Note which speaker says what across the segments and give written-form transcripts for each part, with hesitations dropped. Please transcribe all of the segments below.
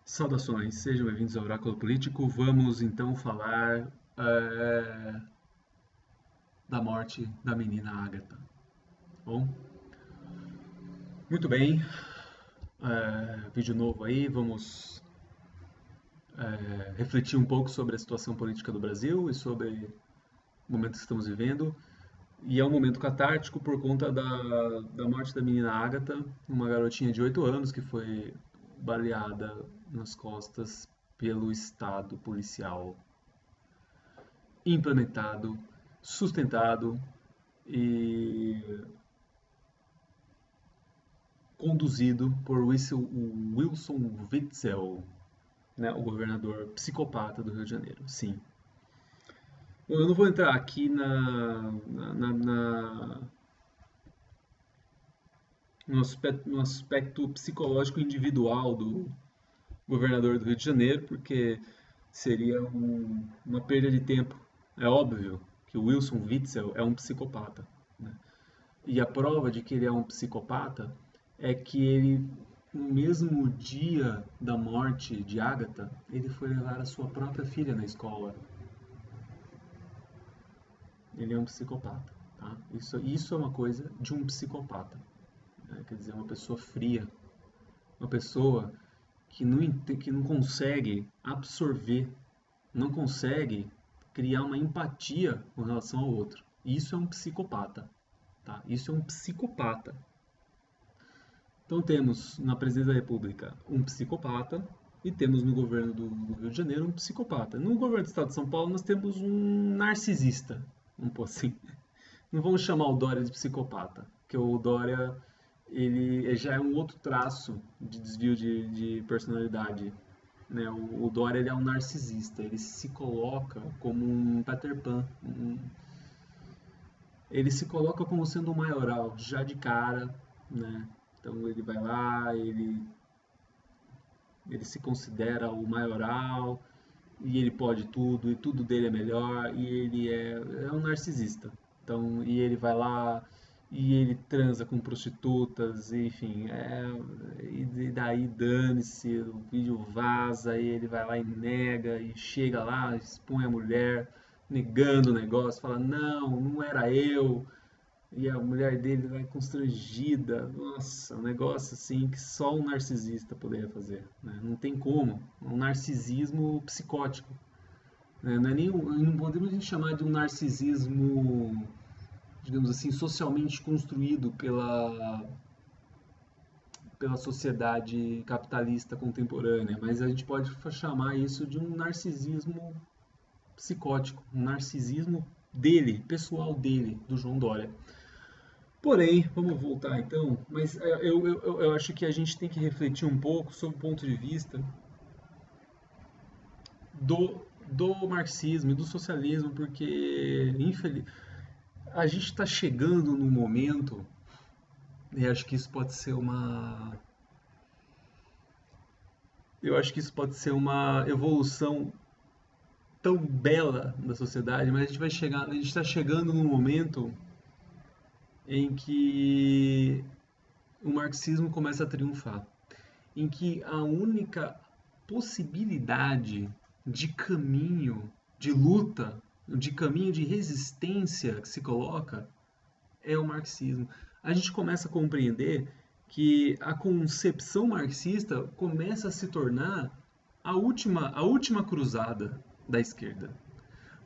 Speaker 1: Saudações, sejam bem-vindos ao Oráculo Político. Vamos então falar da morte da menina Agatha. Bom, muito bem, vídeo novo aí. Vamos refletir um pouco sobre a situação política do Brasil e sobre o momento que estamos vivendo. E é um momento catártico por conta da morte da menina Agatha, uma garotinha de 8 anos que foi baleada nas costas pelo Estado policial implementado, sustentado e conduzido por Wilson Witzel, né, o governador psicopata do Rio de Janeiro. Sim. Bom, eu não vou entrar aqui no aspecto psicológico individual do governador do Rio de Janeiro, porque seria uma perda de tempo. É óbvio que o Wilson Witzel é um psicopata, né? E a prova de que ele é um psicopata é que ele, no mesmo dia da morte de Agatha, ele foi levar a sua própria filha na escola. Ele é um psicopata, tá? Isso é uma coisa de um psicopata, né? Quer dizer, uma pessoa fria, uma pessoa que não consegue absorver, não consegue criar uma empatia com relação ao outro. Isso é um psicopata, tá? Isso é um psicopata. Então temos na presidência da República um psicopata e temos no governo do Rio de Janeiro um psicopata. No governo do Estado de São Paulo nós temos um narcisista, vamos pôr assim. Não vamos chamar o Dória de psicopata, porque o Dória ele já é um outro traço de desvio de personalidade, né? O Dória ele é um narcisista, ele se coloca como um Peter Pan, ele se coloca como sendo um maioral já de cara, né? Então ele vai lá, ele se considera o maioral e ele pode tudo e tudo dele é melhor e ele é um narcisista. Então, e ele vai lá e ele transa com prostitutas, enfim, e daí dane-se, o vídeo vaza e ele vai lá e nega e chega lá, expõe a mulher negando o negócio, fala não, não era eu, e a mulher dele vai constrangida. Nossa, um negócio assim que só um narcisista poderia fazer, né? Não tem como. É um narcisismo psicótico, né? Não é nem, não podemos a gente chamar de um narcisismo, digamos assim, socialmente construído pela sociedade capitalista contemporânea, mas a gente pode chamar isso de um narcisismo psicótico, um narcisismo dele, pessoal dele, do João Dória. Porém, vamos voltar então, mas eu acho que a gente tem que refletir um pouco sobre o ponto de vista do marxismo e do socialismo, porque a gente está chegando num momento, e acho que isso pode ser uma. Eu acho que isso pode ser uma evolução tão bela da sociedade, mas a gente está chegando num momento em que o marxismo começa a triunfar, em que a única possibilidade de caminho de luta, de caminho de resistência que se coloca é o marxismo. A gente começa a compreender que a concepção marxista começa a se tornar a última cruzada da esquerda.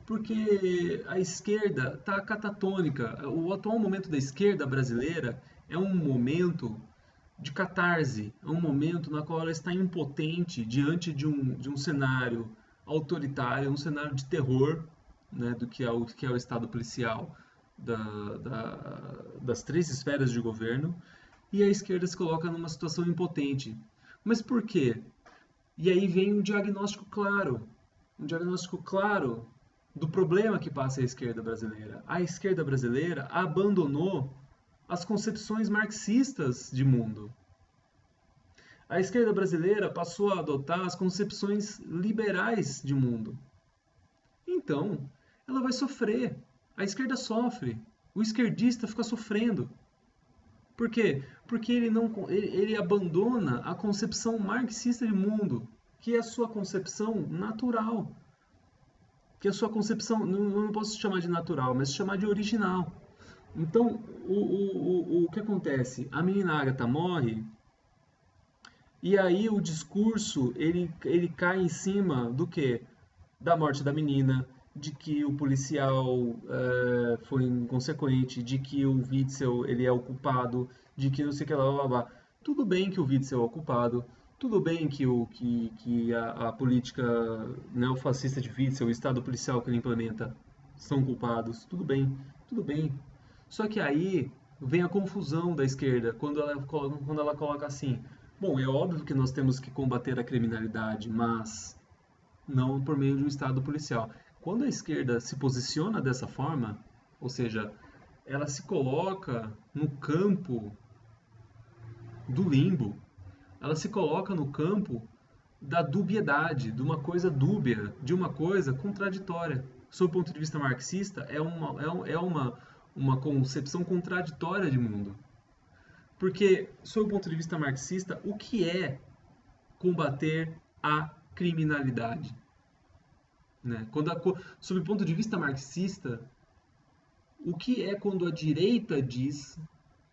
Speaker 1: Porque a esquerda está catatônica. O atual momento da esquerda brasileira é um momento de catarse, é um momento na qual ela está impotente diante de um cenário autoritário, um cenário de terror, né, do que é o Estado policial das três esferas de governo, e a esquerda se coloca numa situação impotente. Mas por quê? E aí vem um diagnóstico claro do problema que passa a esquerda brasileira. A esquerda brasileira abandonou as concepções marxistas de mundo. A esquerda brasileira passou a adotar as concepções liberais de mundo. Então, ela vai sofrer. A esquerda sofre. O esquerdista fica sofrendo. Por quê? Porque ele abandona a concepção marxista de mundo. que é a sua concepção natural. Que é a sua concepção, não posso chamar de natural, mas chamar de original. Então, o que acontece? A menina Agatha morre, e aí o discurso, ele cai em cima do quê? Da morte da menina, de que o policial foi inconsequente, de que o Witzel ele é o culpado, de que não sei o que lá, blá, blá, blá. Tudo bem que o Witzel é o culpado, tudo bem que a política neofascista de Witzel, o estado policial que ele implementa, são culpados, tudo bem. Só que aí vem a confusão da esquerda quando ela coloca assim: bom, é óbvio que nós temos que combater a criminalidade, mas não por meio de um estado policial. Quando a esquerda se posiciona dessa forma, ou seja, ela se coloca no campo do limbo, ela se coloca no campo da dubiedade, de uma coisa dúbia, de uma coisa contraditória. Sob o ponto de vista marxista, uma concepção contraditória de mundo. Porque, sob o ponto de vista marxista, o que é combater a criminalidade? Né? Sob o ponto de vista marxista, o que é quando a direita diz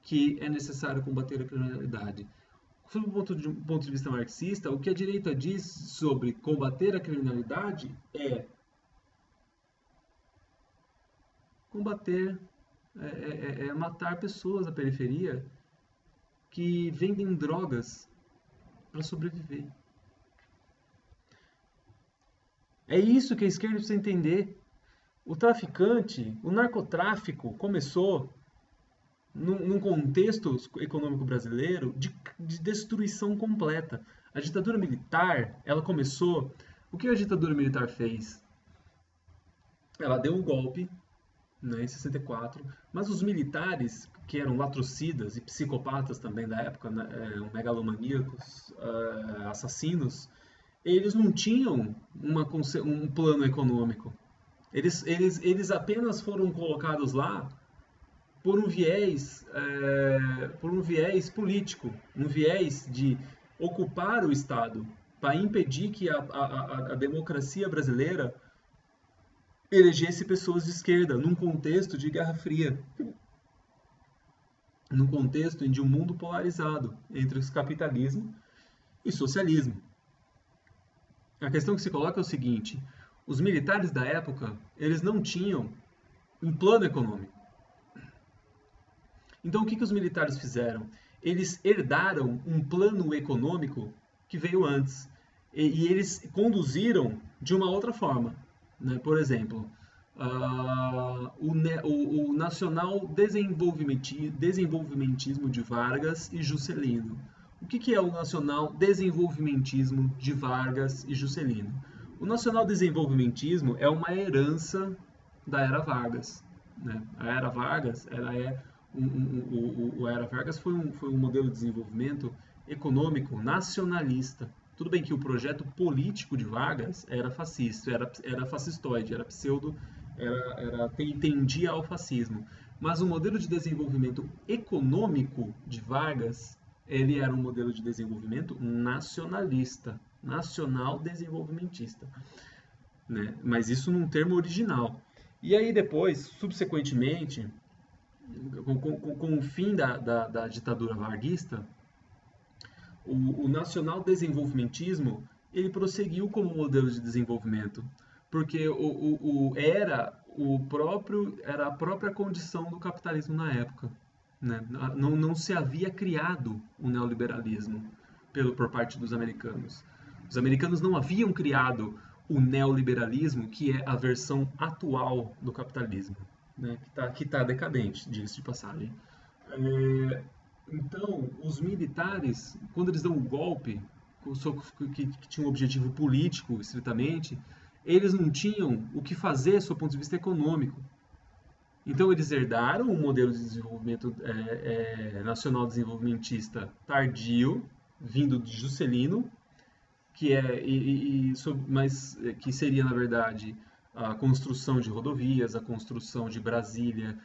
Speaker 1: que é necessário combater a criminalidade? Sob o ponto de vista marxista, o que a direita diz sobre combater a criminalidade é combater, matar pessoas da periferia que vendem drogas para sobreviver. É isso que a esquerda precisa entender. O traficante, o narcotráfico começou num contexto econômico brasileiro de destruição completa. A ditadura militar, ela começou... O que a ditadura militar fez? Ela deu um golpe, né, em 64, mas os militares, que eram latrocidas e psicopatas também da época, né, megalomaníacos, assassinos, eles não tinham um plano econômico. Eles apenas foram colocados lá por um viés político, um viés de ocupar o Estado, para impedir que a democracia brasileira elegesse pessoas de esquerda, num contexto de Guerra Fria, num contexto de um mundo polarizado entre o capitalismo e socialismo. A questão que se coloca é o seguinte: os militares da época, eles não tinham um plano econômico. Então, o que os militares fizeram? Eles herdaram um plano econômico que veio antes. E eles conduziram de uma outra forma. Né? Por exemplo, o nacional desenvolvimentismo de Vargas e Juscelino. O que é o nacional desenvolvimentismo de Vargas e Juscelino? O nacional desenvolvimentismo é uma herança da era Vargas. Né? A era Vargas, a era Vargas foi um modelo de desenvolvimento econômico nacionalista. Tudo bem que o projeto político de Vargas era fascista, era fascistoide, era pseudo, tendia ao fascismo. Mas o modelo de desenvolvimento econômico de Vargas, ele era um modelo de desenvolvimento nacionalista, nacional desenvolvimentista. Né? Mas isso num termo original. E aí depois, subsequentemente, com o fim da ditadura varguista, o nacional desenvolvimentismo ele prosseguiu como modelo de desenvolvimento, porque era a própria condição do capitalismo na época. Né? Não se havia criado o neoliberalismo por parte dos americanos. Os americanos não haviam criado o neoliberalismo, que é a versão atual do capitalismo, né? que tá decadente, diga-se de passagem. Então, os militares, quando eles dão um golpe, que tinha um objetivo político, estritamente, eles não tinham o que fazer do ponto de vista econômico. Então, eles herdaram um modelo de desenvolvimento nacional desenvolvimentista tardio, vindo de Juscelino, que seria, na verdade, a construção de rodovias, a construção de Brasília,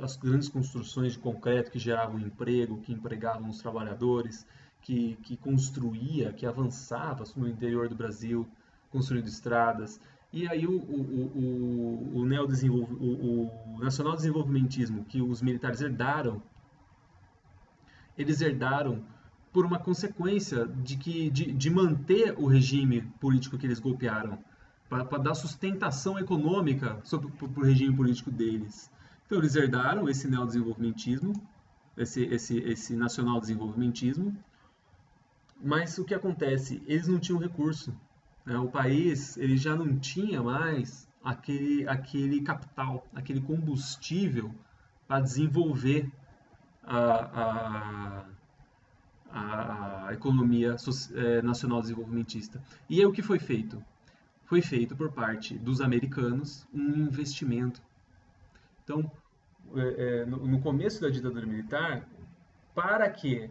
Speaker 1: as grandes construções de concreto que geravam emprego, que empregavam os trabalhadores, que construía, que avançava no interior do Brasil, construindo estradas. E aí o nacional desenvolvimentismo que os militares herdaram, eles herdaram por uma consequência de manter o regime político que eles golpearam, para dar sustentação econômica para o regime político deles. Então eles herdaram esse neodesenvolvimentismo, esse nacional desenvolvimentismo, mas o que acontece? Eles não tinham recurso, né? O país ele já não tinha mais aquele capital, aquele combustível para desenvolver a, a economia nacional desenvolvimentista. E aí o que foi feito? Foi feito por parte dos americanos um investimento. Então, no começo da ditadura militar, para que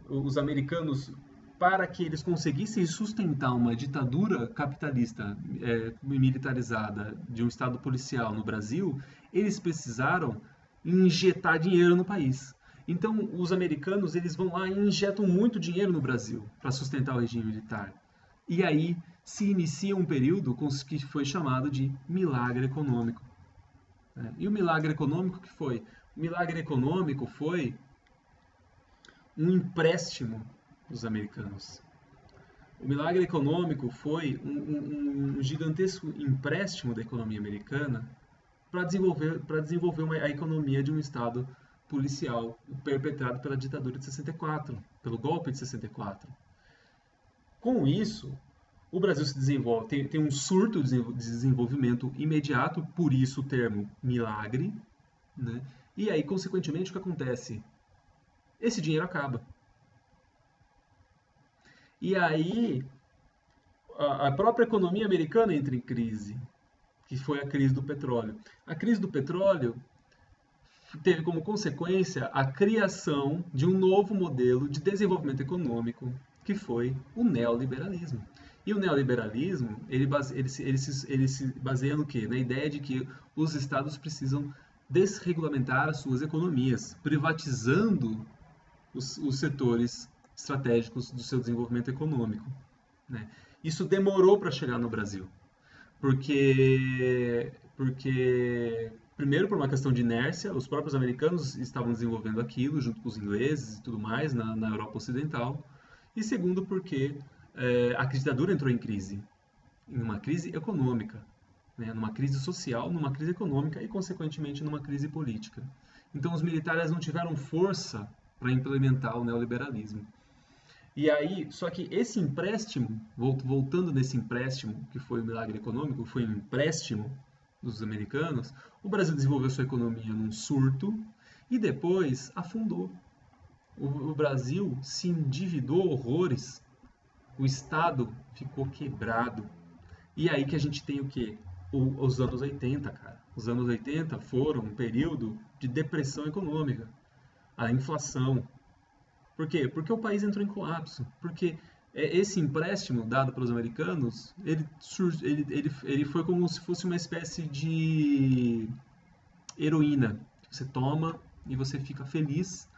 Speaker 1: os americanos, para que eles conseguissem sustentar uma ditadura capitalista militarizada de um estado policial no Brasil, eles precisaram injetar dinheiro no país. Então, os americanos eles vão lá e injetam muito dinheiro no Brasil para sustentar o regime militar. E aí se inicia um período que foi chamado de milagre econômico. E o milagre econômico que foi? O milagre econômico foi um empréstimo dos americanos. O milagre econômico foi um gigantesco empréstimo da economia americana para desenvolver a economia de um Estado policial perpetrado pela ditadura de 64, pelo golpe de 64. Com isso, o Brasil se desenvolve, tem um surto de desenvolvimento imediato, por isso o termo milagre, né? E aí, consequentemente, o que acontece? Esse dinheiro acaba. E aí, a própria economia americana entra em crise, que foi a crise do petróleo. A crise do petróleo teve como consequência a criação de um novo modelo de desenvolvimento econômico, que foi o neoliberalismo. E o neoliberalismo, ele se baseia no quê? Na ideia de que os estados precisam desregulamentar as suas economias, privatizando os setores estratégicos do seu desenvolvimento econômico, né? Isso demorou para chegar no Brasil, porque primeiro por uma questão de inércia, os próprios americanos estavam desenvolvendo aquilo junto com os ingleses e tudo mais na Europa Ocidental, e segundo porque a ditadura entrou em crise, numa crise econômica, né? Numa crise social, numa crise econômica e consequentemente numa crise política. Então os militares não tiveram força para implementar o neoliberalismo. E aí, só que esse empréstimo, voltando nesse empréstimo, que foi o milagre econômico, foi um empréstimo dos americanos, o Brasil desenvolveu sua economia num surto e depois afundou. O Brasil se endividou horrores, o Estado ficou quebrado. E aí que a gente tem o quê? Os anos 80, cara. Os anos 80 foram um período de depressão econômica, a inflação. Por quê? Porque o país entrou em colapso. Porque esse empréstimo dado pelos americanos, ele foi como se fosse uma espécie de heroína. Você toma e você fica feliz,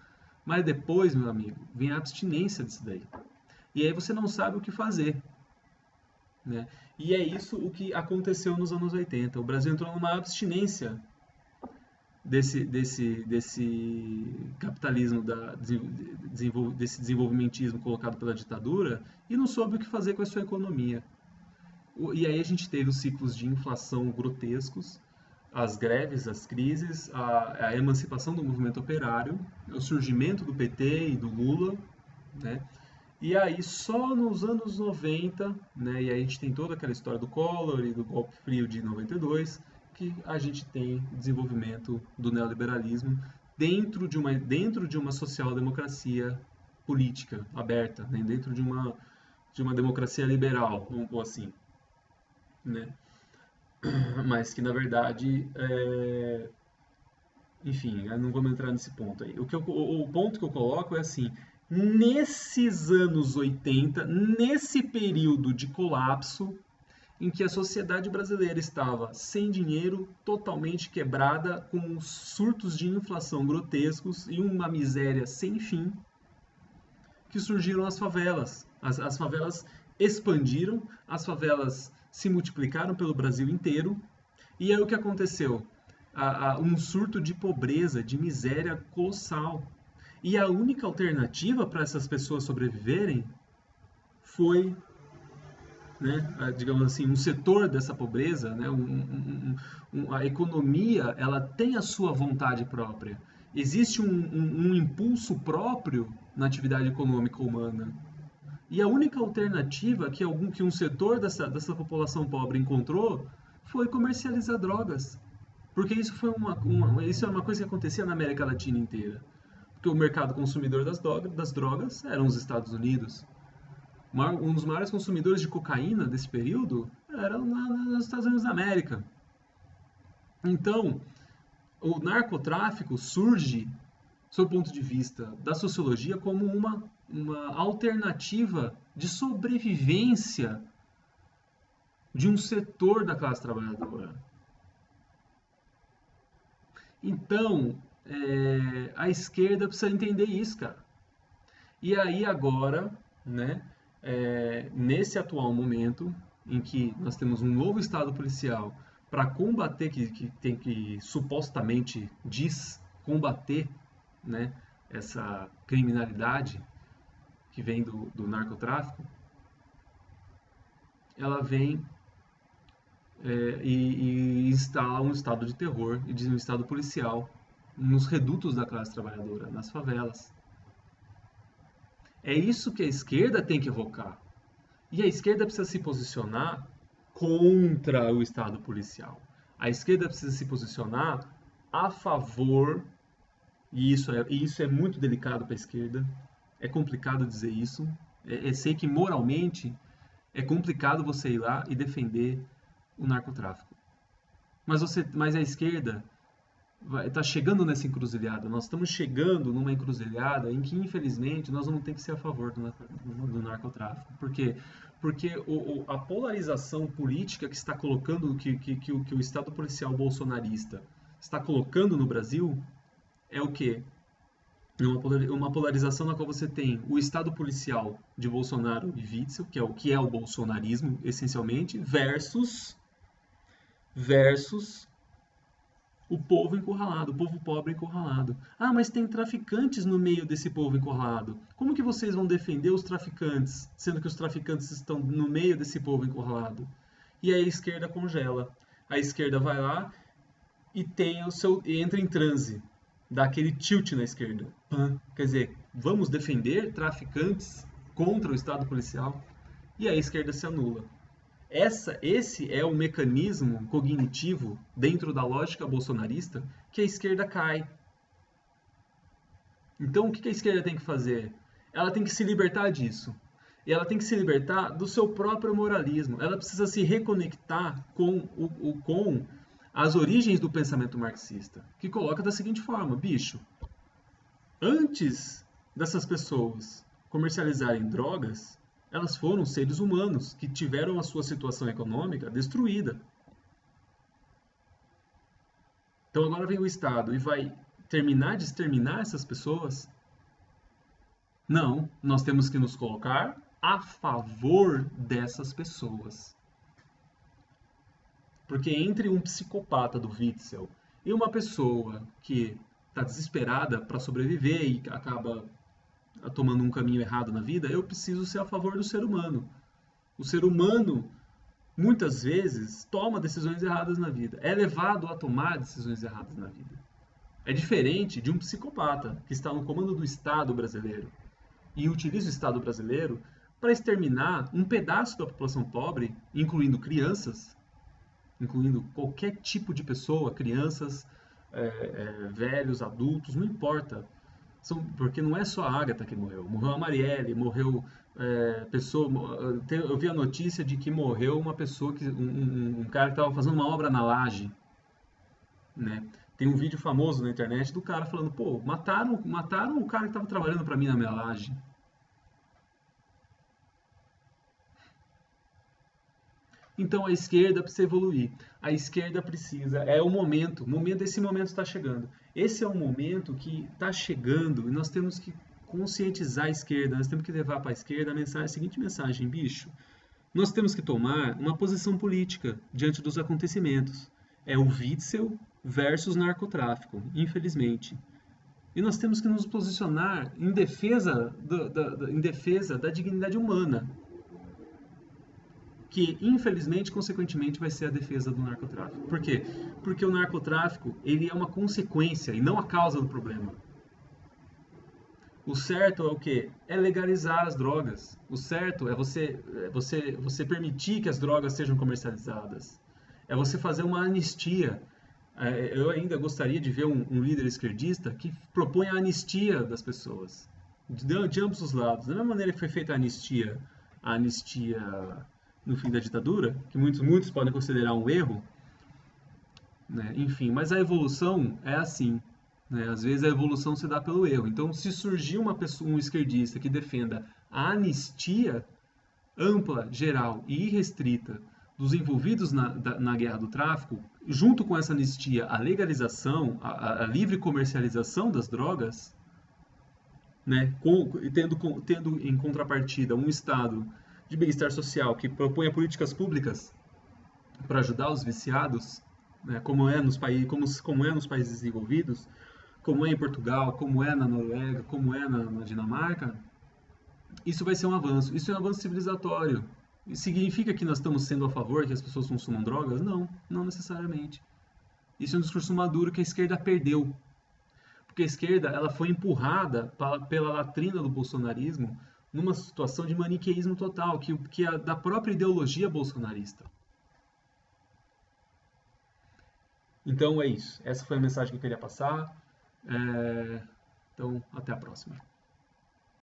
Speaker 1: mas depois, meu amigo, vem a abstinência disso daí. E aí você não sabe o que fazer, né? E é isso o que aconteceu nos anos 80. O Brasil entrou numa abstinência desse capitalismo, desse desenvolvimentismo colocado pela ditadura e não soube o que fazer com a sua economia. E aí a gente teve os ciclos de inflação grotescos, as greves, as crises, a emancipação do movimento operário, o surgimento do PT e do Lula, né? E aí só nos anos 90, né, e aí a gente tem toda aquela história do Collor e do golpe frio de 92, que a gente tem desenvolvimento do neoliberalismo dentro de uma social-democracia política aberta, né, dentro de uma democracia liberal, vamos pôr assim, né? Mas que na verdade, enfim, eu não vamos entrar nesse ponto aí. O ponto que eu coloco é assim, nesses anos 80, nesse período de colapso, em que a sociedade brasileira estava sem dinheiro, totalmente quebrada, com surtos de inflação grotescos e uma miséria sem fim, que surgiram as favelas. As favelas expandiram, as favelas se multiplicaram pelo Brasil inteiro. E aí o que aconteceu? Um surto de pobreza, de miséria colossal. E a única alternativa para essas pessoas sobreviverem foi, né, digamos assim, um setor dessa pobreza, né, a economia, ela tem a sua vontade própria. Existe um impulso próprio na atividade econômica humana. E a única alternativa que um setor dessa população pobre encontrou foi comercializar drogas. Porque isso isso é uma coisa que acontecia na América Latina inteira. Porque o mercado consumidor das drogas eram os Estados Unidos. Um dos maiores consumidores de cocaína desse período eram nos Estados Unidos da América. Então, o narcotráfico surge, sob o ponto de vista da sociologia, como uma alternativa de sobrevivência de um setor da classe trabalhadora. Então, a esquerda precisa entender isso, cara. E aí agora, né, nesse atual momento, em que nós temos um novo Estado policial para combater, que supostamente diz combater, né, essa criminalidade que vem do narcotráfico, ela vem e instala um estado de terror e diz um estado policial nos redutos da classe trabalhadora, nas favelas. É isso que a esquerda tem que evocar. E a esquerda precisa se posicionar contra o estado policial. A esquerda precisa se posicionar a favor, e isso é muito delicado para a esquerda, é complicado dizer isso, sei que moralmente é complicado você ir lá e defender o narcotráfico. Mas a esquerda está chegando nessa encruzilhada. Nós estamos chegando numa encruzilhada em que, infelizmente, nós vamos ter que ser a favor do narcotráfico. Por quê? Porque a polarização política que está colocando, que o Estado policial bolsonarista está colocando no Brasil é o quê? Uma polarização na qual você tem o Estado policial de Bolsonaro e Witzel, que é o bolsonarismo, essencialmente, versus o povo encurralado, o povo pobre encurralado. Ah, mas tem traficantes no meio desse povo encurralado. Como que vocês vão defender os traficantes, sendo que os traficantes estão no meio desse povo encurralado? E aí a esquerda congela. A esquerda vai lá e entra em transe, dá aquele tilt na esquerda. Quer dizer, vamos defender traficantes contra o Estado policial? E a esquerda se anula. Esse é o mecanismo cognitivo dentro da lógica bolsonarista que a esquerda cai. Então, o que a esquerda tem que fazer? Ela tem que se libertar disso. E ela tem que se libertar do seu próprio moralismo. Ela precisa se reconectar com as origens do pensamento marxista, que coloca da seguinte forma: bicho, antes dessas pessoas comercializarem drogas, elas foram seres humanos que tiveram a sua situação econômica destruída. Então agora vem o Estado e vai terminar de exterminar essas pessoas? Não, nós temos que nos colocar a favor dessas pessoas. Porque entre um psicopata do Witzel e uma pessoa que está desesperada para sobreviver e acaba tomando um caminho errado na vida, eu preciso ser a favor do ser humano. O ser humano, muitas vezes, toma decisões erradas na vida. É levado a tomar decisões erradas na vida. É diferente de um psicopata que está no comando do Estado brasileiro e utiliza o Estado brasileiro para exterminar um pedaço da população pobre, incluindo crianças, incluindo qualquer tipo de pessoa, crianças, velhos, adultos, não importa. Porque não é só a Agatha que morreu. Morreu a Marielle, morreu pessoa. Eu vi a notícia de que morreu uma pessoa, um cara que estava fazendo uma obra na laje. Né? Tem um vídeo famoso na internet do cara falando: pô, mataram o cara que estava trabalhando para mim na minha laje. Então a esquerda precisa evoluir. A esquerda precisa. Esse momento está chegando. Esse é um momento que está chegando e nós temos que conscientizar a esquerda, nós temos que levar para a esquerda a seguinte mensagem, bicho, nós temos que tomar uma posição política diante dos acontecimentos. É o Witzel versus narcotráfico, infelizmente. E nós temos que nos posicionar em defesa da dignidade humana, que infelizmente, consequentemente, vai ser a defesa do narcotráfico. Por quê? Porque o narcotráfico ele é uma consequência e não a causa do problema. O certo é o quê? É legalizar as drogas. O certo é você permitir que as drogas sejam comercializadas. É você fazer uma anistia. Eu ainda gostaria de ver um líder esquerdista que propõe a anistia das pessoas, de ambos os lados. Da mesma maneira que foi feita a anistia no fim da ditadura, que muitos podem considerar um erro, né? Enfim, mas a evolução é assim. Né? Às vezes a evolução se dá pelo erro. Então, se surgir um esquerdista que defenda a anistia ampla, geral e irrestrita dos envolvidos na guerra do tráfico, junto com essa anistia, a legalização, a livre comercialização das drogas, né, tendo em contrapartida um Estado de bem-estar social que proponha políticas públicas para ajudar os viciados, né, como é nos países desenvolvidos, como é em Portugal, como é na Noruega, como é na Dinamarca, isso vai ser um avanço. Isso é um avanço civilizatório. E significa que nós estamos sendo a favor que as pessoas consumam drogas? Não, não necessariamente. Isso é um discurso maduro que a esquerda perdeu. Porque a esquerda ela foi empurrada pela latrina do bolsonarismo numa situação de maniqueísmo total, que é da própria ideologia bolsonarista. Então é isso. Essa foi a mensagem que eu queria passar. Então, até a próxima.